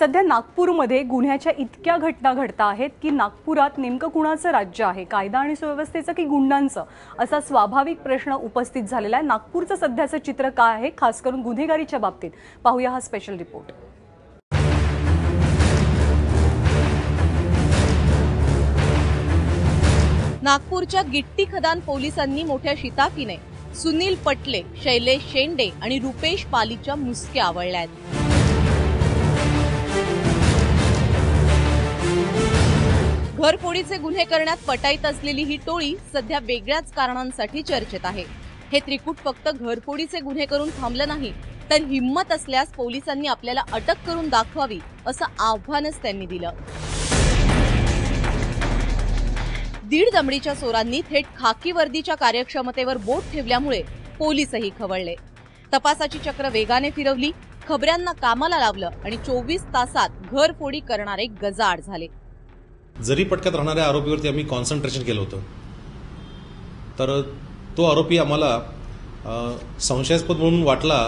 सध्या नागपूरमध्ये गुन्ह्याच्या इतक्या घटना घडता आहेत की नागपुरात नेमकं कुणाचं राज्य आहे, कायदा आणि सुव्यवस्थेचं की गुंडांचं, असा स्वाभाविक प्रश्न उपस्थित झालेला आहे। नागपूरचं सध्याचं चित्र काय आहे, खास करून गुन्हेगारीच्या बाबतीत पाहूया हा स्पेशल रिपोर्ट। नागपूरच्या गिट्टी खदान पोलिसांनी मोठ्या शिताफीने सुनील पटले, शैलेश शेंडे आणि रुपेश पालीच्या मुसक्या आवळल्यात। घरफोडीचे गुन्हे करण्यात पटाईत असलेली ही टोळी सध्या वेगळ्याच कारणांसाठी चर्चेत आहे। हे त्रिकूट फक्त घरफोडीचे गुन्हे करून थांबलं नाही, तर हिम्मत असल्यास पोलिसांनी आपल्याला अटक करून दाखवावी असं आव्हानच त्यांनी दिलं। दीड दमडीच्या चोरांनी थेट खाकी वर्दीच्या कार्यक्षमतेवर बोट ठेवल्यामुळे पोलीसही खवळले। तपासाची चक्र वेगाने फिरवली, खबऱ्यांना कामाला लावलं आणि 24 तासात घरफोडी करणारे गजाआड झाले। जरी पटक्यात राहणाऱ्या आरोपीवरती आम्ही कॉन्सन्ट्रेशन केलं होतं, तर तो आरोपी आम्हाला संशयास्पद म्हणून वाटला।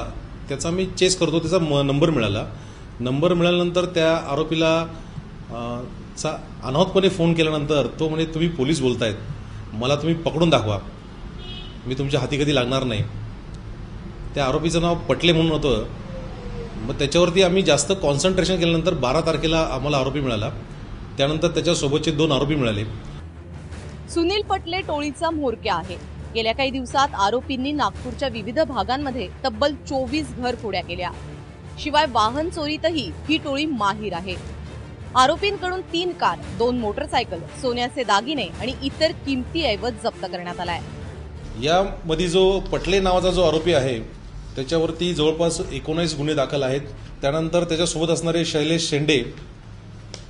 त्याचा मी चेस करतो, त्याचा नंबर मिळाला। नंबर मिळाल्यानंतर त्या आरोपीला अनाहूतपणे फोन केल्यानंतर तो म्हणे, तुम्ही पोलीस बोलतायत, मला तुम्ही पकडून दाखवा, मी तुमच्या हाती कधी लागणार नाही। त्या आरोपीचं नाव पटले म्हणून होतं। मग त्याच्यावरती आम्ही जास्त कॉन्सन्ट्रेशन केल्यानंतर 12 तारखेला आम्हाला आरोपी मिळाला। त्यानंतर त्याच्यासोबतचे 2 आरोपी मिळाले। सुनील पटले टोळीचा म्होरक्या आहे। गेल्या काही दिवसात आरोपींनी नागपूरच्या विविध भागांमध्ये तब्बल 24 घरफोड्या केल्या। शिवाय वाहन चोरीतही ही टोळी माहीर आहे। आरोपींकडून 3 कार, 2 मोटरसायकल, सोन्याचे दागिने आणि इतर किमती ऐवज जप्त करण्यात आलाय। यामध्ये जो पटले नावाचा जो आरोपी आहे, त्याच्यावरती जवळपास 19 गुन्हे दाखल आहेत। त्यानंतर त्याच्यासोबत असणारे शैलेश शेंडे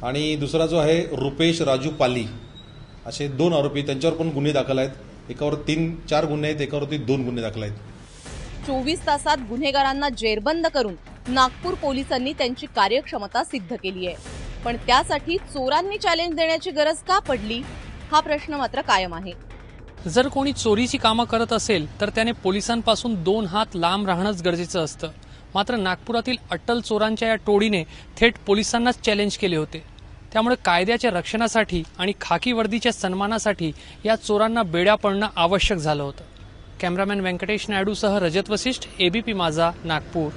आणि दुसरा जो आहे रुपेश राजू पाली, असे 2 आरोपी, त्यांच्यावर पण गुन्हे दाखल आहेत। एकावर 3-4 गुन्हे आहेत, एकावरती 2 गुन्हे दाखल आहेत। 24 तासात गुन्हेगारांना जेरबंद करून नागपूर पोलिसांनी त्यांची कार्यक्षमता सिद्ध केली आहे। पण त्यासाठी चोरांनी चॅलेंज देण्याची गरज का पडली, हा प्रश्न मात्र कायम आहे। जर कोणी चोरीची कामं करत असेल तर त्याने पोलिसांपासून 2 हात लांब राहणंच गरजेचं असतं। मात्र नागपुरातील अट्टल चोरांच्या या टोळीने थेट पोलिसांनाच चॅलेंज केले होते। त्यामुळे कायद्याच्या रक्षणासाठी आणि खाकी वर्दीच्या सन्मानासाठी या चोरांना बेड्या पडणं आवश्यक झालं होतं। कॅमेरामॅन व्यंकटेश नायडूसह रजत वशिष्ठ, एबीपी माझा, नागपूर।